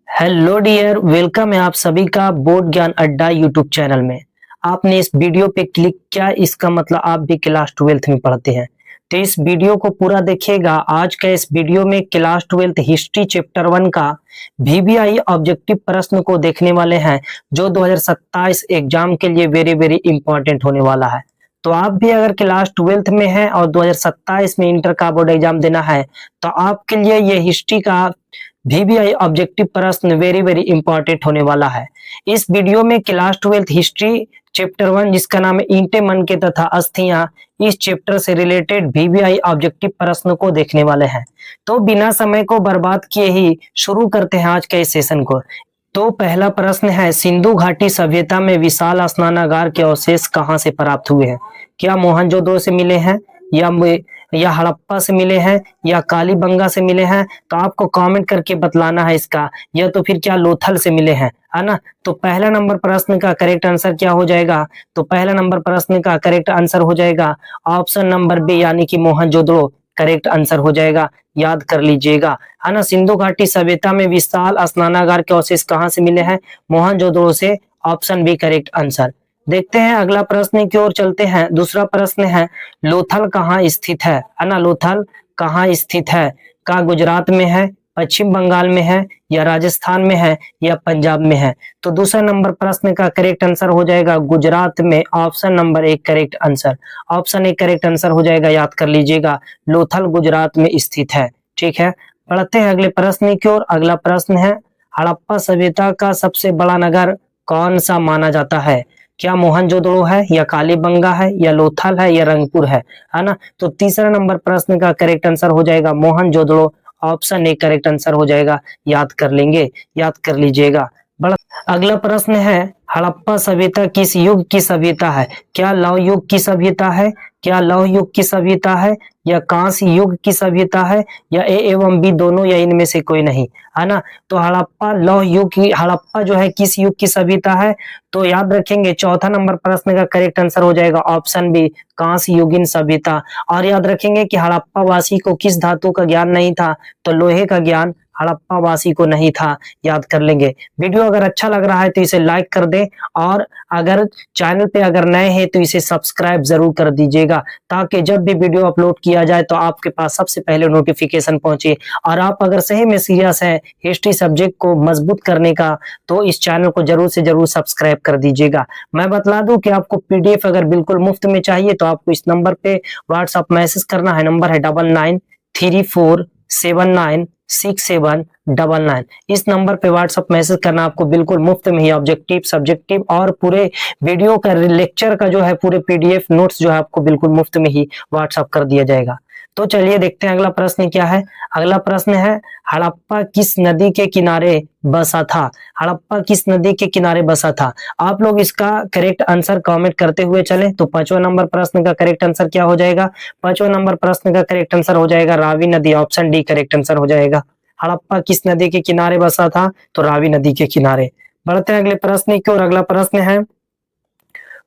Hello dear, welcome है आप सभी का बोर्ड ज्ञान अड्डा यूट्यूब चैनल में। आपने इस वीडियो पे क्लिक किया, इसका मतलब आप भी क्लास 12th में पढ़ते हैं। तो इस वीडियो को पूरा देखिएगा। आज का इस वीडियो में क्लास 12th हिस्ट्री चैप्टर 1 का वीवीआई ऑब्जेक्टिव प्रश्न को देखने वाले हैं, जो 2027 एग्जाम के लिए वेरी वेरी इंपॉर्टेंट होने वाला है। तो आप भी अगर क्लास 12th में हैं और 2027 में इंटर का बोर्ड एग्जाम देना है, तो आपके लिए ये हिस्ट्री का वीवीआई ऑब्जेक्टिव प्रश्न वेरी वेरी इंपॉर्टेंट होने वाला है। इस वीडियो में क्लास 12th हिस्ट्री चैप्टर 1, जिसका नाम है ईंटें, मनके तथा अस्थियां, इस चैप्टर से रिलेटेड वीवीआई ऑब्जेक्टिव प्रश्न को देखने वाले हैं। तो बिना समय को बर्बाद किए ही शुरू करते हैं आज के इस सेशन को। तो पहला प्रश्न है, सिंधु घाटी सभ्यता में विशाल स्नानागार के अवशेष कहाँ से प्राप्त हुए हैं? क्या मोहनजोदड़ो से मिले हैं, या हड़प्पा से मिले हैं, या कालीबंगा से मिले हैं? तो आपको कमेंट करके बतलाना है इसका, या तो फिर क्या लोथल से मिले हैं, है ना। तो पहला नंबर प्रश्न का करेक्ट आंसर क्या हो जाएगा? तो पहला नंबर प्रश्न का करेक्ट आंसर हो जाएगा ऑप्शन नंबर बी, यानी कि मोहनजोदड़ो करेक्ट आंसर हो जाएगा। याद कर लीजिएगा, है ना। सिंधु घाटी सभ्यता में विशाल स्नानागार के अवशेष कहाँ से मिले हैं? मोहनजोदड़ो से। Option B correct answer. देखते हैं अगला प्रश्न की ओर चलते हैं। दूसरा प्रश्न है, लोथल कहाँ स्थित है ना। लोथल कहाँ स्थित है? का गुजरात में है, पश्चिम बंगाल में है, या राजस्थान में है, या पंजाब में है? तो दूसरा नंबर प्रश्न का करेक्ट आंसर हो जाएगा गुजरात में। ऑप्शन नंबर एक करेक्ट आंसर। ऑप्शन एक करेक्ट आंसर हो जाएगा। याद कर लीजिएगा, लोथल गुजरात में स्थित है। ठीक है, पढ़ते हैं अगले प्रश्न की ओर। अगला प्रश्न है, हड़प्पा सभ्यता का सबसे बड़ा नगर कौन सा माना जाता है? क्या मोहनजोदड़ो है, या कालीबंगा है, या लोथल है, या रंगपुर है ना। तो तीसरा नंबर प्रश्न का करेक्ट आंसर हो जाएगा Mohenjodaro. Option A correct answer हो जाएगा। याद कर लेंगे, याद कर लीजिएगा। बड़ा अगला प्रश्न है, हड़प्पा सभ्यता किस युग की सभ्यता है? क्या लौह युग की सभ्यता है, क्या लौह युग की सभ्यता है, या कांस्य युग की सभ्यता है, या ए एवं बी दोनों, या इनमें से कोई नहीं, है ना। तो हड़प्पा लौह युग की, हड़प्पा जो है किस युग की सभ्यता है? तो याद रखेंगे, चौथा नंबर प्रश्न का करेक्ट आंसर हो जाएगा ऑप्शन बी कांस्य युगीन सभ्यता। और याद रखेंगे कि हड़प्पा वासी को किस धातु का ज्ञान नहीं था? तो लोहे का ज्ञान हड़प्पा वासी को नहीं था। याद कर लेंगे। वीडियो अगर अच्छा लग रहा है तो इसे लाइक कर दें, और अगर चैनल पे अगर नए हैं तो इसे सब्सक्राइब जरूर कर दीजिएगा, ताकि जब भी वीडियो अपलोड किया जाए तो आपके पास सबसे पहले नोटिफिकेशन पहुंचे। और आप अगर सही में सीरियस है हिस्ट्री सब्जेक्ट को मजबूत करने का, तो इस चैनल को जरूर से जरूर सब्सक्राइब कर दीजिएगा। मैं बतला दूं कि आपको पीडीएफ अगर बिल्कुल मुफ्त में चाहिए तो आपको इस नंबर पे व्हाट्सएप मैसेज करना है। नंबर है 9934796799। इस नंबर पे व्हाट्सएप मैसेज करना, आपको बिल्कुल मुफ्त में ही ऑब्जेक्टिव, सब्जेक्टिव और पूरे वीडियो का लेक्चर का जो है पूरे पीडीएफ नोट्स जो है आपको बिल्कुल मुफ्त में ही व्हाट्सएप कर दिया जाएगा। तो चलिए देखते हैं अगला प्रश्न क्या है। अगला प्रश्न है, हड़प्पा किस नदी के किनारे बसा था? हड़प्पा किस नदी के किनारे बसा था? आप लोग इसका करेक्ट आंसर कमेंट करते हुए चलें। तो पांचवा नंबर प्रश्न का करेक्ट आंसर क्या हो जाएगा? पांचवा नंबर प्रश्न का करेक्ट आंसर हो जाएगा रावी नदी। ऑप्शन डी करेक्ट आंसर हो जाएगा। हड़प्पा किस नदी के किनारे बसा था? तो रावी नदी के किनारे। बढ़ते हैं अगले प्रश्न की ओर। अगला प्रश्न है,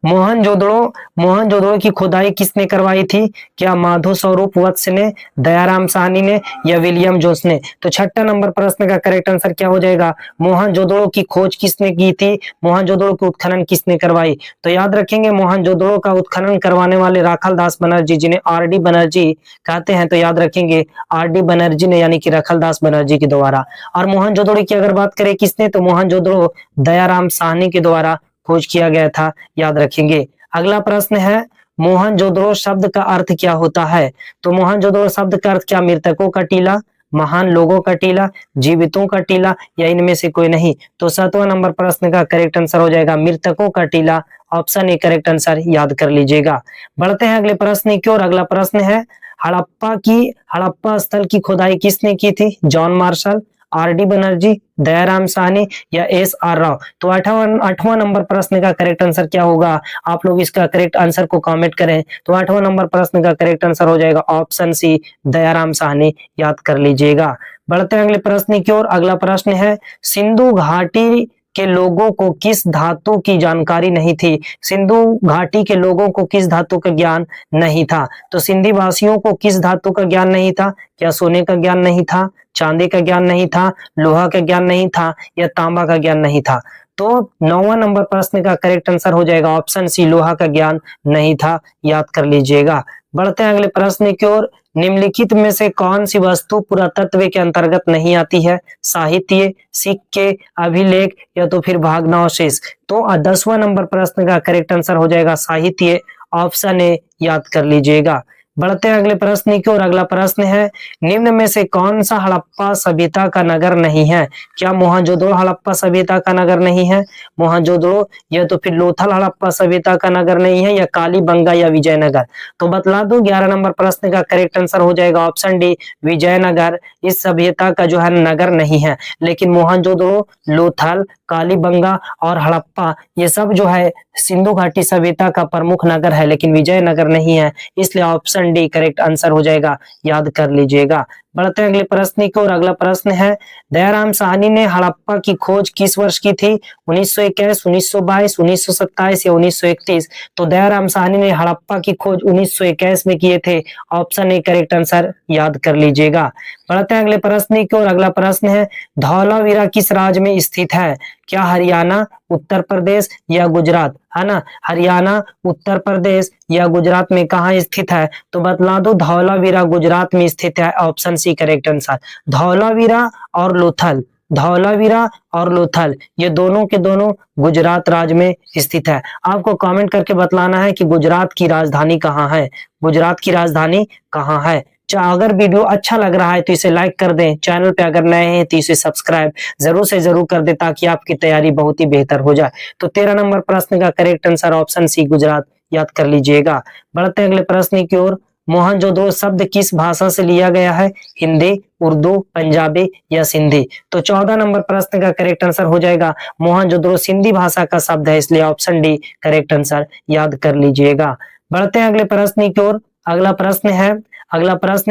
मोहनजोदड़ो मोहनजोदड़ो की खुदाई किसने करवाई थी? क्या माधो स्वरूप वत्स ने, दयाराम साहनी ने, या विलियम जोन्स ने? तो छठा नंबर प्रश्न का करेक्ट आंसर क्या हो जाएगा? मोहनजोदड़ो की खोज किसने की थी? मोहनजोदड़ो की उत्खनन किसने करवाई? तो याद रखेंगे, मोहनजोदड़ो का उत्खनन करवाने वाले राखाल दास बनर्जी, जिन्हें आर डी बनर्जी कहते हैं। तो याद रखेंगे आर डी बनर्जी ने, यानी कि राखाल दास बनर्जी के द्वारा। और मोहनजोदड़ो की अगर बात करें किसने, तो मोहनजोदड़ो दयाराम साहनी के द्वारा खोज किया गया था। याद रखेंगे। अगला प्रश्न है, मोहनजोदड़ो शब्द का अर्थ क्या होता है? तो मोहनजोदड़ो शब्द का अर्थ क्या मृतकों का टीला, महान लोगों का टीला, जीवितों का टीला, या इनमें से कोई नहीं? तो सातवां नंबर प्रश्न का करेक्ट आंसर हो जाएगा मृतकों का टीला। Option A correct answer. याद कर लीजिएगा। बढ़ते हैं अगले प्रश्न की ओर। अगला प्रश्न है, हड़प्पा स्थल की खुदाई किसने की थी? John Marshall, R D Banerjee, Dayaram Sahni, या एस आर राव? तो आठवां नंबर प्रश्न का करेक्ट आंसर क्या होगा? आप लोग इसका करेक्ट आंसर को कमेंट करें। तो आठवां नंबर प्रश्न का करेक्ट आंसर हो जाएगा ऑप्शन सी दयाराम साहनी। याद कर लीजिएगा। बढ़ते हैं अगले प्रश्न की ओर। अगला प्रश्न है, सिंधु घाटी के लोगों को किस धातु की जानकारी नहीं थी? सिंधु घाटी के लोगों को किस धातु का ज्ञान नहीं था? तो सिंधी वासियों को किस धातु का ज्ञान नहीं था? क्या सोने का ज्ञान नहीं था, चांदी का ज्ञान नहीं था, लोहा का ज्ञान नहीं था, या तांबा का ज्ञान नहीं था? तो 9वां नंबर प्रश्न का करेक्ट आंसर हो जाएगा ऑप्शन सी, लोहा का ज्ञान नहीं था। याद कर लीजिएगा। बढ़ते हैं अगले प्रश्न की ओर। निम्नलिखित में से कौन सी वस्तु पुरातत्व के अंतर्गत नहीं आती है? साहित्य, सिक्के, अभिलेख, या तो फिर भग्नावशेष। तो 10वां नंबर प्रश्न का करेक्ट आंसर हो जाएगा साहित्य, ऑप्शन ए। याद कर लीजिएगा। बढ़ते हैं अगले प्रश्न की ओर। अगला प्रश्न है, निम्न में से कौन सा हड़प्पा सभ्यता का नगर नहीं है? क्या मोहनजोदड़ो हड़प्पा सभ्यता का नगर नहीं है? मोहनजोदड़ो, या तो फिर लोथल हड़प्पा सभ्यता का नगर नहीं है, या कालीबंगा या विजयनगर? तो बतला दूं 11 नंबर प्रश्न का करेक्ट आंसर हो जाएगा ऑप्शन डी, विजयनगर इस सभ्यता का जो है नगर नहीं है। लेकिन मोहनजोदड़ो, लोथल, कालीबंगा और हड़प्पा ये सब जो है सिंधु घाटी सभ्यता का प्रमुख नगर है, लेकिन विजयनगर नहीं है। इसलिए ऑप्शन डी करेक्ट आंसर हो जाएगा। याद कर लीजिएगा। बढ़ते हैं अगले प्रश्न की ओर। अगला प्रश्न है, दयाराम साहनी ने हड़प्पा की खोज किस वर्ष की थी? 1921, 1922, 1927 या 1931? तो दयाराम साहनी ने हड़प्पा की खोज 1921 में किए थे। Option A correct answer. याद कर लीजिएगा। बढ़ते हैं अगले प्रश्न की ओर। अगला प्रश्न है, धौलावीरा किस राज्य में स्थित है? क्या हरियाणा, उत्तर प्रदेश या गुजरात? है ना, हरियाणा, उत्तर प्रदेश या गुजरात में कहाँ स्थित है? तो बतला दो धौलावीरा गुजरात में स्थित है। Option C correct answer. Dholavira और लोथल, धौलावीरा और लोथल ये दोनों के दोनों गुजरात राज्य में स्थित है। आपको कमेंट करके बतलाना है कि गुजरात की राजधानी कहाँ है, गुजरात की राजधानी कहाँ है। अगर वीडियो अच्छा लग रहा है तो इसे लाइक कर दें, चैनल पे अगर नए हैं तो इसे सब्सक्राइब जरूर से जरूर कर दें, ताकि आपकी तैयारी बहुत ही बेहतर हो जाए। तो 13 नंबर प्रश्न का correct answer option C, Gujarat. याद कर लीजिएगा। बढ़ते हैं अगले प्रश्न की ओर। मोहनजोदड़ो शब्द किस भाषा से लिया गया है? हिंदी, उर्दू, पंजाबी या सिंधी? तो 14 नंबर प्रश्न का करेक्ट आंसर हो जाएगा मोहनजोदड़ो सिंधी भाषा का शब्द है, इसलिए ऑप्शन डी करेक्ट आंसर। याद कर लीजिएगा। बढ़ते हैं अगले प्रश्न की ओर। अगला प्रश्न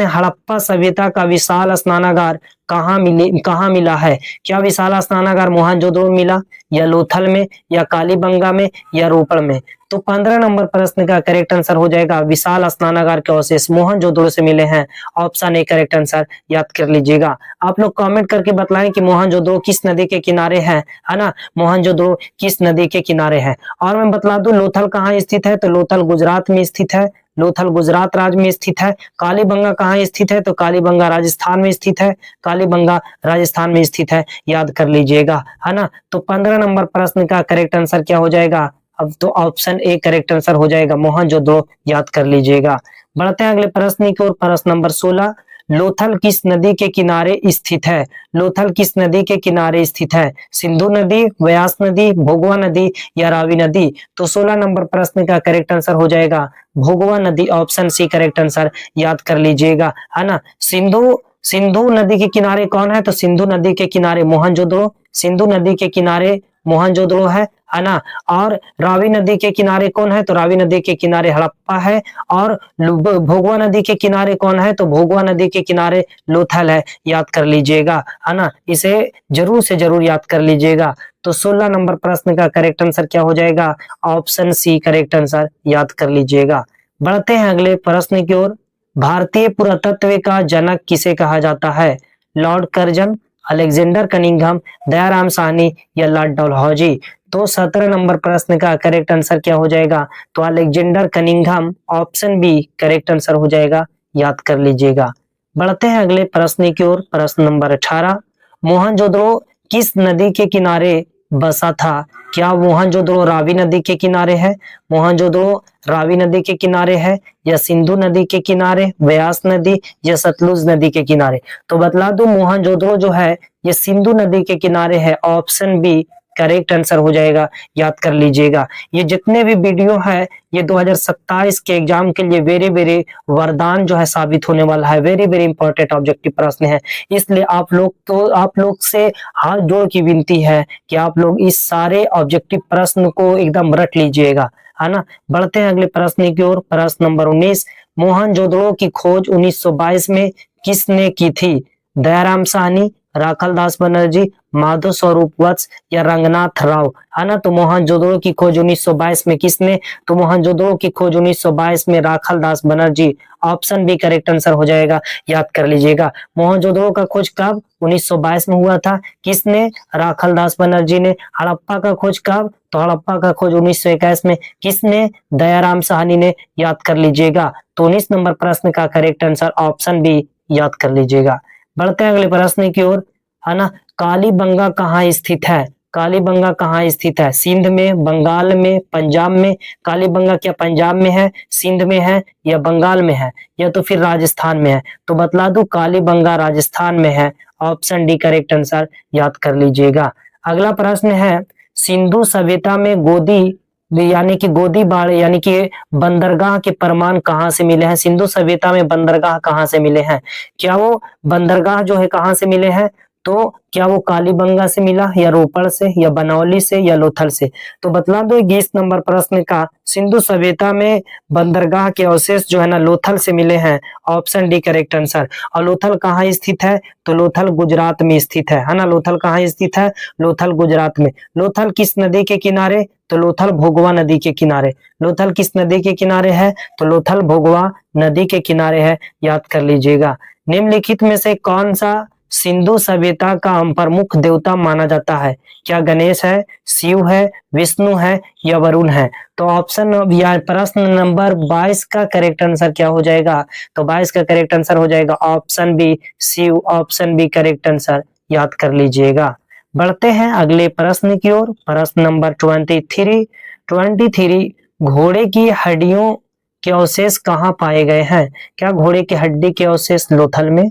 है, हड़प्पा सभ्यता का विशाल स्नानागार कहाँ मिला है? क्या विशाल स्नानागार मोहनजोदड़ो मिला, या लोथल में, या कालीबंगा में, या रोपड़ में? तो 15 नंबर प्रश्न का करेक्ट आंसर हो जाएगा विशाल स्नानागार के अवशेष मोहनजोदड़ो से मिले हैं। Option A correct answer. याद कर लीजिएगा। आप लोग कमेंट करके बताएं कि मोहनजोदड़ो किस नदी के किनारे है ना, मोहनजोदड़ो किस नदी के किनारे है। और मैं बतला दूं लोथल कहाँ स्थित है? तो लोथल गुजरात में स्थित है, लोथल गुजरात राज्य में स्थित है। कालीबंगा कहाँ स्थित है? तो कालीबंगा राजस्थान में स्थित है, कालीबंगा राजस्थान में स्थित है। याद कर लीजिएगा, है ना। तो 15 नंबर प्रश्न का करेक्ट आंसर क्या हो जाएगा? अब तो ऑप्शन ए करेक्ट आंसर हो जाएगा मोहनजोदड़ो। याद कर लीजिएगा। बढ़ते हैं अगले प्रश्न की ओर। प्रश्न नंबर 16, लोथल किस नदी के किनारे स्थित है? लोथल किस नदी के किनारे स्थित है? सिंधु नदी, व्यास नदी, भोगवा नदी या रावी नदी? तो 16 नंबर प्रश्न का करेक्ट आंसर हो जाएगा भोगवा नदी। Option C correct answer. याद कर लीजिएगा, है ना। सिंधु नदी के किनारे कौन है? तो सिंधु नदी के किनारे मोहनजोदड़ो, सिंधु नदी के किनारे मोहनजोदड़ो है ना। और रावी नदी के किनारे कौन है? तो रावी नदी के किनारे हड़प्पा है। और भोगवा नदी के किनारे कौन है? तो भोगवा नदी के किनारे लोथल है। याद कर लीजिएगा, है ना। इसे जरूर से जरूर याद कर लीजिएगा। तो 16 नंबर प्रश्न का करेक्ट आंसर क्या हो जाएगा? Option C correct answer. याद कर लीजिएगा। बढ़ते हैं अगले प्रश्न की ओर। भारतीय पुरातत्व का जनक किसे कहा जाता है? Lord Curzon, Alexander Cunningham, Dayaram Sahni या लॉर्ड डलहौजी? तो 17 नंबर प्रश्न का करेक्ट आंसर क्या हो जाएगा? तो Alexander Cunningham. Option B correct answer हो जाएगा। याद कर लीजिएगा। बढ़ते हैं अगले प्रश्न की ओर। प्रश्न नंबर 18, मोहनजोदड़ो किस नदी के किनारे बसा था? क्या मोहनजोदड़ो रावी नदी के किनारे है? मोहनजोदड़ो रावी नदी के किनारे है, या सिंधु नदी के किनारे, व्यास नदी या सतलुज नदी के किनारे? तो बतला दूं मोहनजोदड़ो जो है ये सिंधु नदी के किनारे है। ऑप्शन बी करेक्ट आंसर हो जाएगा। याद कर लीजिएगा। ये जितने भी वीडियो है ये 2027 के एग्जाम के लिए वेरी वेरी वरदान जो है साबित होने वाला है। वेरी वेरी इंपॉर्टेंट ऑब्जेक्टिव प्रश्न है, इसलिए आप लोग से हाथ जोड़ की विनती है कि आप लोग इस सारे ऑब्जेक्टिव प्रश्न को एकदम रट लीजिएगा, है ना। बढ़ते हैं अगले प्रश्न की ओर। प्रश्न नंबर 19, मोहनजोदड़ो की खोज 1922 में किसने की थी? दयाराम साहनी, राखालदास बनर्जी, माधव स्वरूप वत्स या रंगनाथ राव, है ना। तो मोहनजोदड़ो की खोज 1922 में किसने, तो मोहनजोदड़ो की खोज 1922 में Rakhaldas Banerjee. Option B correct answer हो जाएगा, याद कर लीजिएगा। मोहनजोदड़ो का खोज कब, 1922 में हुआ था, किसने, राखालदास बनर्जी ने। हड़प्पा का खोज कब, तो हड़प्पा का खोज 1921 में, किसने, दयाराम साहनी ने, याद कर लीजिएगा। तो 19 नंबर प्रश्न का करेक्ट आंसर ऑप्शन बी, याद कर लीजिएगा। बढ़ते हैं अगले प्रश्न की ओर, है ना। कालीबंगा कहाँ स्थित है, कालीबंगा कहाँ स्थित है, सिंध में, बंगाल में, पंजाब में। कालीबंगा क्या पंजाब में है, सिंध में है या बंगाल में है या तो फिर राजस्थान में है, तो बतला दूं कालीबंगा राजस्थान में है। ऑप्शन डी करेक्ट आंसर, याद कर लीजिएगा। अगला प्रश्न है, सिंधु सभ्यता में गोदी यानी कि गोदी बाढ़ यानी कि बंदरगाह के प्रमाण कहाँ से मिले हैं, सिंधु सभ्यता में बंदरगाह कहाँ से मिले हैं। क्या वो बंदरगाह जो है कहाँ से मिले हैं, तो क्या वो कालीबंगा से मिला या रोपड़ से या बनौली से या लोथल से। तो बतला दो 20 नंबर प्रश्न का सिंधु सभ्यता में बंदरगाह के अवशेष जो है ना लोथल से मिले हैं। Option D correct answer. और लोथल कहाँ स्थित है, तो लोथल गुजरात में स्थित है ना। लोथल कहाँ स्थित है, लोथल गुजरात में। लोथल किस नदी के किनारे, तो लोथल भोगवा नदी के किनारे। लोथल किस नदी के किनारे है, तो लोथल भोगवा नदी के किनारे है, याद कर लीजिएगा। निम्नलिखित में से कौन सा सिंधु सभ्यता का प्रमुख देवता माना जाता है, क्या गणेश है, शिव है, विष्णु है या वरुण है। तो ऑप्शन या प्रश्न नंबर 22 का करेक्ट आंसर क्या हो जाएगा, तो 22 का करेक्ट आंसर हो जाएगा option B Shiva. Option B correct answer, याद कर लीजिएगा। बढ़ते हैं अगले प्रश्न की ओर, प्रश्न नंबर 23। घोड़े की हड्डियों के अवशेष कहाँ पाए गए हैं, क्या घोड़े की हड्डी के अवशेष लोथल में,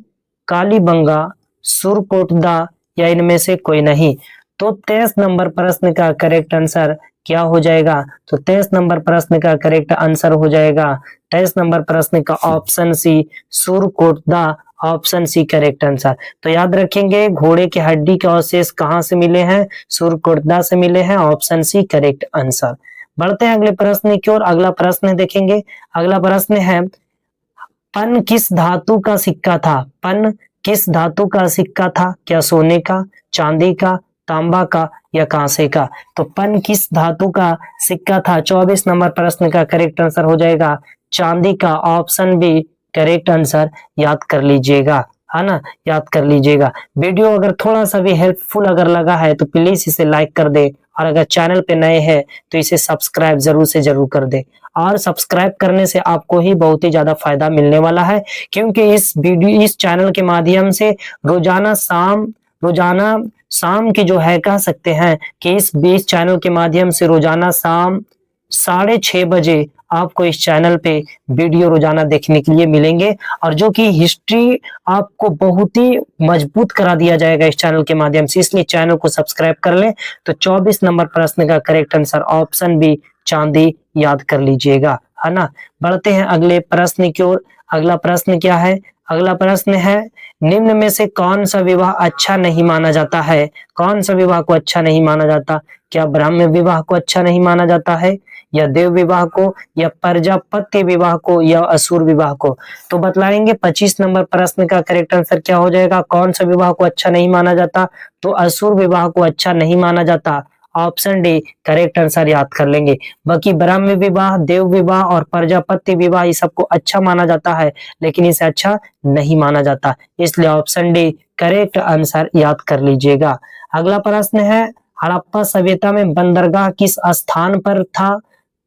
कालीबंगा, सुरकोटदा या इनमें से कोई नहीं। तो 23 नंबर प्रश्न का करेक्ट आंसर क्या हो जाएगा, तो 23 नंबर प्रश्न का करेक्ट आंसर हो जाएगा 23 नंबर प्रश्न का option C Surkotada. Option C correct answer. तो याद रखेंगे घोड़े की हड्डी के अवशेष कहाँ से मिले हैं, सुरकोटदा से मिले हैं। Option C correct answer. बढ़ते हैं अगले प्रश्न की ओर, अगला प्रश्न देखेंगे। अगला प्रश्न है, पन किस धातु का सिक्का था, पन किस धातु का सिक्का था, क्या सोने का, चांदी का, तांबा का या कांसे का। तो पन किस धातु का सिक्का था, 24 नंबर प्रश्न का करेक्ट आंसर हो जाएगा चांदी का। ऑप्शन बी करेक्ट आंसर, याद कर लीजिएगा, है ना, याद कर लीजिएगा। वीडियो अगर थोड़ा सा भी हेल्पफुल अगर लगा है तो प्लीज इसे लाइक कर दे, और अगर चैनल पे नए हैं तो इसे सब्सक्राइब जरूर से जरूर कर दे। और सब्सक्राइब करने से आपको ही बहुत ही ज्यादा फायदा मिलने वाला है, क्योंकि इस चैनल के माध्यम से रोजाना शाम की जो है कह सकते हैं कि इस चैनल के माध्यम से रोजाना शाम 6:30 बजे आपको इस चैनल पे वीडियो रोजाना देखने के लिए मिलेंगे, और जो कि हिस्ट्री आपको बहुत ही मजबूत करा दिया जाएगा इस चैनल के माध्यम से, इसलिए चैनल को सब्सक्राइब कर लें। तो 24 नंबर प्रश्न का करेक्ट आंसर ऑप्शन बी चांदी, याद कर लीजिएगा, है ना। बढ़ते हैं अगले प्रश्न की ओर। अगला प्रश्न क्या है, अगला प्रश्न है, निम्न में से कौन सा विवाह अच्छा नहीं माना जाता है, कौन सा विवाह को अच्छा नहीं माना जाता, क्या ब्राह्मण विवाह को अच्छा नहीं माना जाता है, या देव विवाह को, या प्रजापत्य विवाह को, या असुर विवाह को। तो बतलाएंगे 25 नंबर प्रश्न का करेक्ट आंसर क्या हो जाएगा, कौन सा विवाह को अच्छा नहीं माना जाता, तो असुर विवाह को अच्छा नहीं माना जाता। ऑप्शन डी करेक्ट आंसर, याद कर लेंगे। बाकी ब्राह्मण विवाह, देव विवाह और प्रजापत्य विवाह ये सबको अच्छा माना जाता है, लेकिन इसे अच्छा नहीं माना जाता, इसलिए ऑप्शन डी करेक्ट आंसर, याद कर लीजिएगा। अगला प्रश्न है, हड़प्पा सभ्यता में बंदरगाह किस स्थान पर था,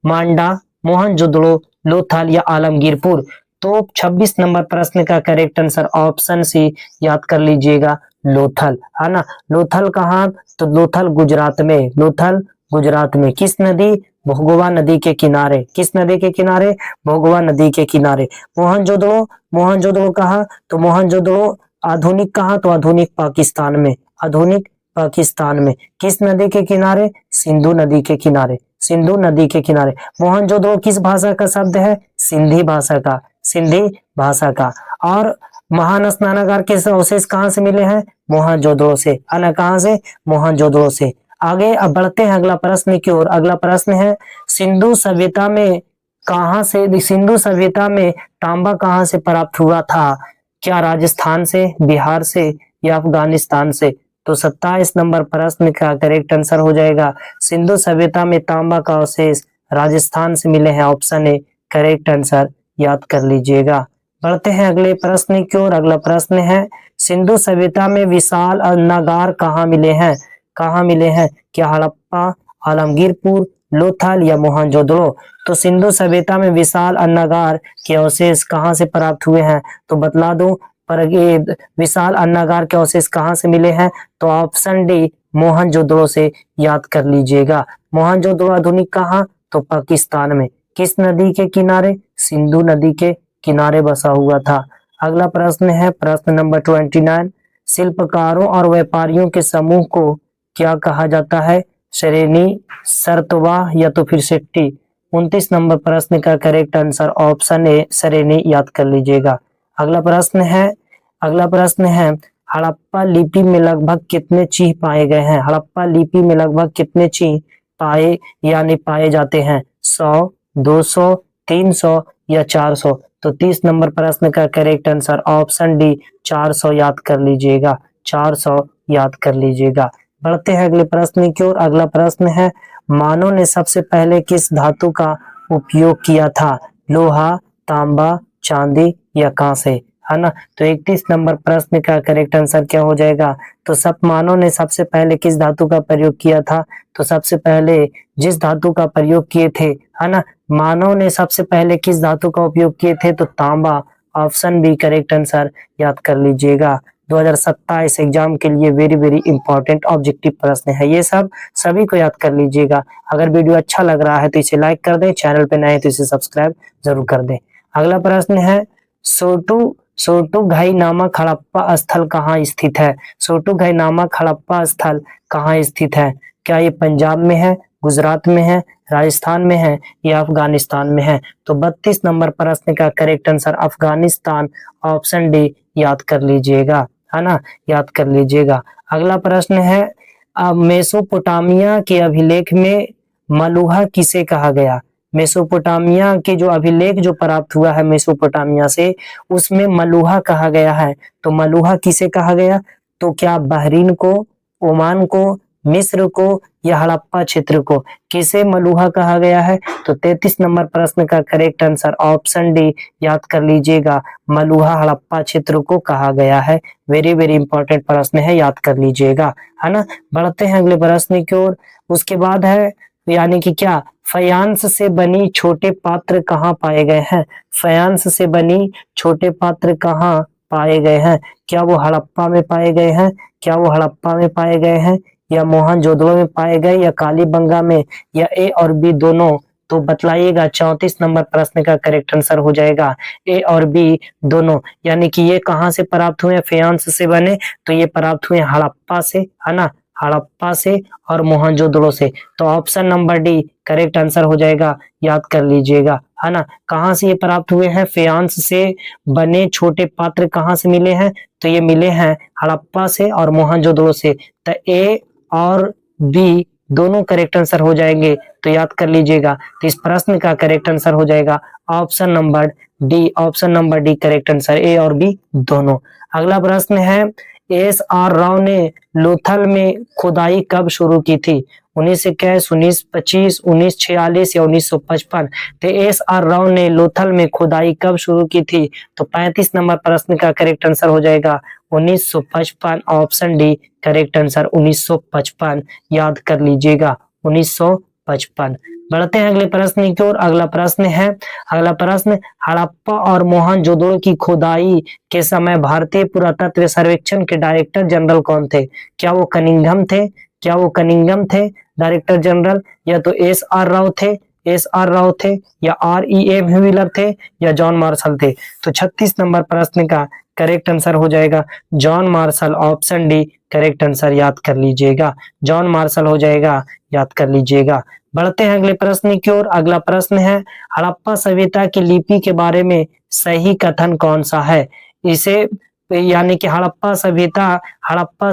मांडा, मोहनजोदड़ो, लोथल या आलमगीरपुर। तो 26 नंबर प्रश्न का करेक्ट आंसर ऑप्शन सी, याद कर लीजिएगा, लोथल, है ना। लोथल कहाँ, तो लोथल गुजरात में, लोथल गुजरात में। किस नदी, भोगवा नदी के किनारे। किस नदी के किनारे, भोगवा नदी के किनारे। मोहनजोदड़ो, मोहनजोदड़ो कहाँ, तो मोहनजोदड़ो आधुनिक कहाँ, तो आधुनिक पाकिस्तान में, आधुनिक पाकिस्तान में। किस नदी के किनारे, सिंधु नदी के किनारे, सिंधु नदी के किनारे। मोहनजोदड़ो किस भाषा का शब्द है, सिंधी भाषा का, सिंधी भाषा का। और महान स्नानागार के अवशेष कहाँ से मिले हैं, मोहनजोदड़ो से, है ना, कहाँ से, मोहनजोदड़ो से। आगे अब बढ़ते हैं अगला प्रश्न की ओर। अगला प्रश्न है, सिंधु सभ्यता में कहाँ से, सिंधु सभ्यता में तांबा कहाँ से प्राप्त हुआ था, क्या राजस्थान से, बिहार से, या अफगानिस्तान से? तो 27 नंबर प्रश्न का करेक्ट आंसर हो जाएगा सिंधु सभ्यता में तांबा का अवशेष राजस्थान से मिले हैं, ऑप्शन ए करेक्ट आंसर, याद कर लीजिएगा। बढ़ते हैं अगले प्रश्न की ओर। अगला प्रश्न है सिंधु सभ्यता में विशाल अन्नागार कहाँ मिले हैं? कहाँ मिले हैं? क्या हड़प्पा, आलमगीरपुर, लोथल या मोहनजोदड़ो? तो सिंधु सभ्यता में विशाल अन्नागार के अवशेष कहाँ से प्राप्त हुए हैं? तो बतला दूं, पर ये विशाल अन्नागार के अवशेष कहाँ से मिले हैं? तो ऑप्शन डी मोहनजोदड़ो से, याद कर लीजिएगा। मोहनजोदड़ो आधुनिक कहाँ? तो पाकिस्तान में। किस नदी के किनारे? सिंधु नदी के किनारे बसा हुआ था। अगला प्रश्न है प्रश्न नंबर 29, शिल्पकारों और व्यापारियों के समूह को क्या कहा जाता है? श्रेणी, शर्तवाह या तो फिर सेट्टी? 29 नंबर प्रश्न का करेक्ट आंसर ऑप्शन ए श्रेणी, याद कर लीजिएगा। अगला प्रश्न है हड़प्पा लिपि में लगभग कितने चिन्ह पाए गए हैं? हड़प्पा लिपि में लगभग कितने चिन्ह पाए जाते हैं? 100, 200, 300 या 400? तो 30 नंबर प्रश्न का करेक्ट आंसर ऑप्शन डी 400, याद कर लीजिएगा। 400 याद कर लीजिएगा। बढ़ते हैं अगले प्रश्न की ओर। अगला प्रश्न है मानव ने सबसे पहले किस धातु का उपयोग किया था? लोहा, तांबा, चांदी या कांसे? है ना। तो 31 नंबर प्रश्न का करेक्ट आंसर क्या हो जाएगा? तो सब मानव ने सबसे पहले किस धातु का प्रयोग किया था? तो सबसे पहले जिस धातु का प्रयोग किए थे, है ना, मानव ने सबसे पहले किस धातु का उपयोग किए थे? तो तांबा, ऑप्शन बी करेक्ट आंसर, याद कर लीजिएगा। 2027 एग्जाम के लिए वेरी वेरी इंपॉर्टेंट ऑब्जेक्टिव प्रश्न है ये सब, सभी को याद कर लीजिएगा। अगर वीडियो अच्छा लग रहा है तो इसे लाइक कर दें, चैनल पे नए हैं तो इसे सब्सक्राइब जरूर कर दें। अगला प्रश्न है सोटुघाई नामक हड़प्पा स्थल कहाँ स्थित है? सोटुघाई नामक हड़प्पा स्थल कहाँ स्थित है? क्या ये पंजाब में है, गुजरात में है, राजस्थान में है या अफगानिस्तान में है? तो 32 नंबर प्रश्न का correct answer Afghanistan, option D, याद कर लीजिएगा, है ना, याद कर लीजिएगा। अगला प्रश्न है मेसोपोटामिया के अभिलेख में मलुहा किसे कहा गया? मेसोपोटामिया के जो अभिलेख जो प्राप्त हुआ है मेसोपोटामिया से, उसमें मलुहा कहा गया है। तो मलुहा किसे कहा गया? तो क्या बहरीन को, ओमान को, मिस्र को या हड़प्पा क्षेत्र को? किसे मलुहा कहा गया है? तो 33 नंबर प्रश्न का करेक्ट आंसर ऑप्शन डी, याद कर लीजिएगा, मलुहा हड़प्पा क्षेत्र को कहा गया है। वेरी वेरी इंपॉर्टेंट प्रश्न है, याद कर लीजिएगा, है ना। बढ़ते हैं अगले प्रश्न की ओर। उसके बाद है यानी कि क्या फयांस से बनी छोटे पात्र कहाँ पाए गए हैं? फयांस से बनी छोटे पात्र कहाँ पाए गए हैं? क्या वो हड़प्पा में पाए गए हैं? क्या वो हड़प्पा में पाए गए हैं या मोहनजोदड़ो में पाए गए या कालीबंगा में, या ए और बी दोनों? तो बतलाइएगा। 34 नंबर प्रश्न का करेक्ट आंसर हो जाएगा ए और बी दोनों। यानी कि ये कहाँ से प्राप्त हुए? फयांस से बने, तो ये प्राप्त हुए हड़प्पा से, है ना, हड़प्पा से और मोहनजोदड़ो से। तो option number D correct answer हो जाएगा, याद कर लीजिएगा, है ना। कहाँ से ये प्राप्त हुए हैं? फयांस से बने छोटे पात्र कहाँ से मिले हैं? तो ये मिले हैं हड़प्पा से और मोहनजोदड़ो से। तो ए और बी दोनों करेक्ट आंसर हो जाएंगे, तो याद कर लीजिएगा। तो इस प्रश्न का करेक्ट आंसर हो जाएगा option number D, option number D correct answer, A और बी दोनों। अगला प्रश्न है एस आर राव ने लोथल में खुदाई कब शुरू की थी? 1921, 1925, 1946 या 1955? तो एस आर राव ने लोथल में खुदाई कब शुरू की थी? तो 35 नंबर प्रश्न का करेक्ट आंसर हो जाएगा 1955, ऑप्शन डी करेक्ट आंसर 1955, याद कर लीजिएगा 1955। बढ़ते हैं अगले प्रश्न की ओर। अगला प्रश्न हड़प्पा और मोहनजोदड़ो की खुदाई के समय भारतीय पुरातत्व सर्वेक्षण के डायरेक्टर जनरल कौन थे? क्या वो कनिंघम थे? क्या वो कनिंघम थे डायरेक्टर जनरल, या तो एस आर राव थे या REM व्हीलर थे या जॉन मार्शल थे? तो 36 नंबर प्रश्न का करेक्ट आंसर हो जाएगा John Marshall, option D correct answer, याद कर लीजिएगा, जॉन मार्शल हो जाएगा, याद कर लीजिएगा। बढ़ते हैं अगले प्रश्न की ओर। अगला प्रश्न है हड़प्पा सभ्यता की लिपि के बारे में सही कथन कौन सा है? इसे यानी कि हड़प्पा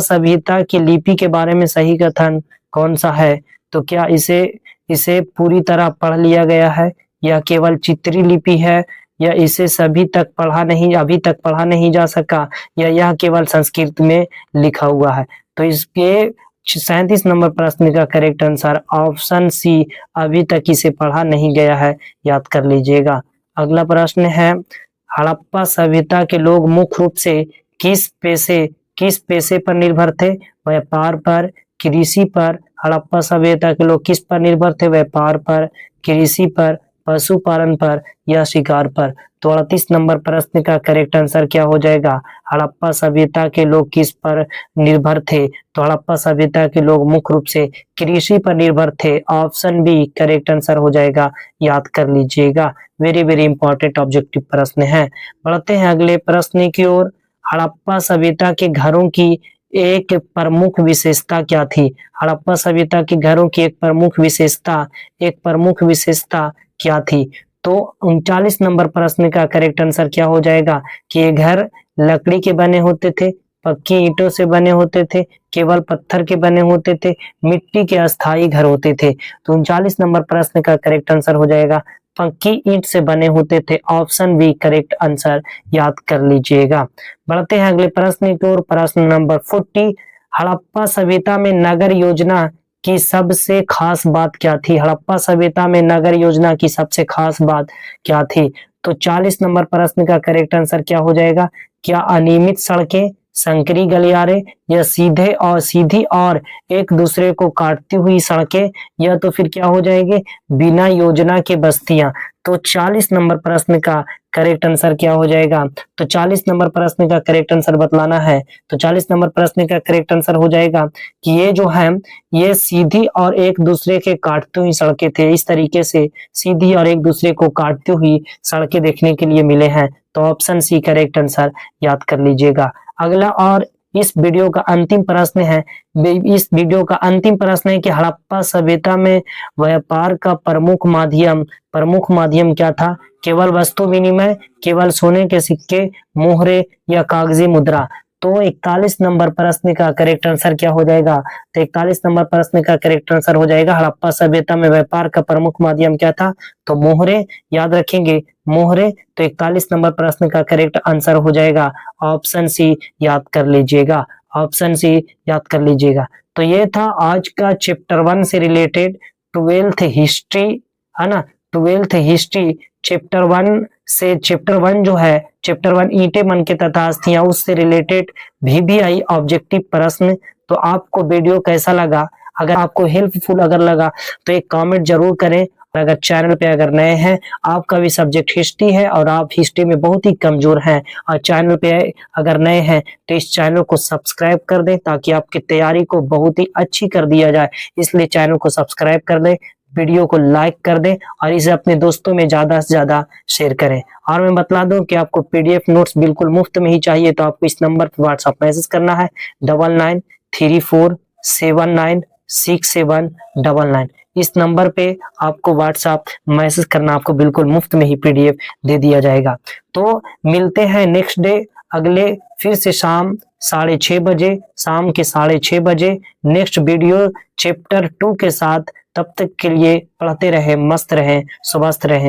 सभ्यता की लिपि के बारे में सही कथन कौन सा है? तो क्या इसे पूरी तरह पढ़ लिया गया है, या केवल चित्री लिपि है, या इसे सभी तक पढ़ा नहीं अभी तक पढ़ा नहीं जा सका, या यह केवल संस्कृत में लिखा हुआ है। तो इसके 37 नंबर प्रश्न का करेक्ट आंसर ऑप्शन सी, अभी तक इसे पढ़ा नहीं गया है, याद कर लीजिएगा। अगला प्रश्न है, हड़प्पा सभ्यता के लोग मुख्य रूप से किस पेशे पर निर्भर थे? व्यापार पर, कृषि पर। हड़प्पा सभ्यता के लोग किस पर निर्भर थे? व्यापार पर, कृषि पर, पशुपालन पर या शिकार पर। तो 38 नंबर प्रश्न का करेक्ट आंसर क्या हो जाएगा? हड़प्पा सभ्यता के लोग किस पर निर्भर थे? तो हड़प्पा सभ्यता के लोग मुख्य रूप से कृषि पर निर्भर थे। ऑप्शन बी करेक्ट आंसर हो जाएगा, याद कर लीजिएगा। वेरी वेरी इंपॉर्टेंट ऑब्जेक्टिव प्रश्न है। बढ़ते हैं अगले प्रश्न की ओर। हड़प्पा सभ्यता के घरों की एक प्रमुख विशेषता क्या थी? हड़प्पा सभ्यता के घरों की एक प्रमुख विशेषता क्या थी? तो 39 नंबर प्रश्न का करेक्ट आंसर क्या हो जाएगा कि ये घर लकड़ी के बने होते थे, पक्की ईंटों से बने होते थे, केवल पत्थर के बने होते थे, मिट्टी के अस्थायी घर होते थे। तो 39 नंबर प्रश्न का करेक्ट आंसर हो जाएगा पक्की ईंट से बने होते थे। ऑप्शन बी करेक्ट आंसर, याद कर लीजिएगा। बढ़ते हैं अगले प्रश्न की ओर। प्रश्न नंबर 40, हड़प्पा सभ्यता में नगर योजना की सबसे खास बात क्या थी? हड़प्पा सभ्यता में नगर योजना की सबसे खास बात क्या थी? तो 40 नंबर प्रश्न का करेक्ट आंसर क्या हो जाएगा? क्या अनियमित सड़कें, संकरी गलियारे, या सीधी और एक दूसरे को काटती हुई सड़कें, या तो फिर क्या हो जाएंगे? बिना योजना के बस्तियां। तो 40 नंबर प्रश्न का करेक्ट आंसर क्या हो जाएगा? तो 40 नंबर प्रश्न का करेक्ट आंसर बतलाना है। तो 40 नंबर प्रश्न का करेक्ट आंसर हो जाएगा कि ये जो है ये सीधी और एक दूसरे के काटती हुई सड़कें थे। इस तरीके से सीधी और एक दूसरे को काटती हुई सड़कें देखने के लिए मिले हैं। तो ऑप्शन सी करेक्ट आंसर, याद कर लीजिएगा। अगला और इस वीडियो का अंतिम प्रश्न है कि हड़प्पा सभ्यता में व्यापार का प्रमुख माध्यम क्या था? केवल वस्तु विनिमय, केवल सोने के सिक्के, मोहरे या कागजी मुद्रा। तो 41 नंबर प्रश्न का करेक्ट आंसर क्या हो जाएगा? तो 41 नंबर प्रश्न का करेक्ट आंसर हो जाएगा हड़प्पा सभ्यता में व्यापार का प्रमुख माध्यम क्या था? तो मोहरे, याद रखेंगे मोहरे। तो 41 नंबर प्रश्न का करेक्ट आंसर हो जाएगा ऑप्शन सी, याद कर लीजिएगा। ऑप्शन सी, याद कर लीजिएगा। तो ये था आज का चैप्टर 1 से रिलेटेड 12th हिस्ट्री, है ना। 12th हिस्ट्री चैप्टर 1 जो है, चैप्टर 1 ईंटें मन के तथा अस्थियां, उससे रिलेटेड VVI ऑब्जेक्टिव प्रश्न। तो आपको वीडियो कैसा लगा? अगर आपको हेल्पफुल अगर लगा तो एक कमेंट जरूर करें। और अगर चैनल पे अगर नए हैं, आपका भी सब्जेक्ट हिस्ट्री है और आप हिस्ट्री में बहुत ही कमजोर हैं और चैनल पे अगर नए हैं तो इस चैनल को सब्सक्राइब कर दें ताकि आपकी तैयारी को बहुत ही अच्छी कर दिया जाए। इसलिए चैनल को सब्सक्राइब कर दें, वीडियो को लाइक कर दें और इसे अपने दोस्तों में ज्यादा से ज्यादा शेयर करें। और मैं बता दूं कि आपको PDF नोट्स बिल्कुल मुफ्त में ही चाहिए तो आपको इस नंबर पर व्हाट्सएप मैसेज करना है 9934796799। इस नंबर पे आपको व्हाट्सएप मैसेज करना, आपको बिल्कुल मुफ्त में ही PDF दे दिया जाएगा। तो मिलते हैं नेक्स्ट डे अगले फिर से शाम के 6:30 बजे नेक्स्ट वीडियो चैप्टर 2 के साथ। तब तक के लिए पढ़ते रहें, मस्त रहें, स्वस्थ रहें।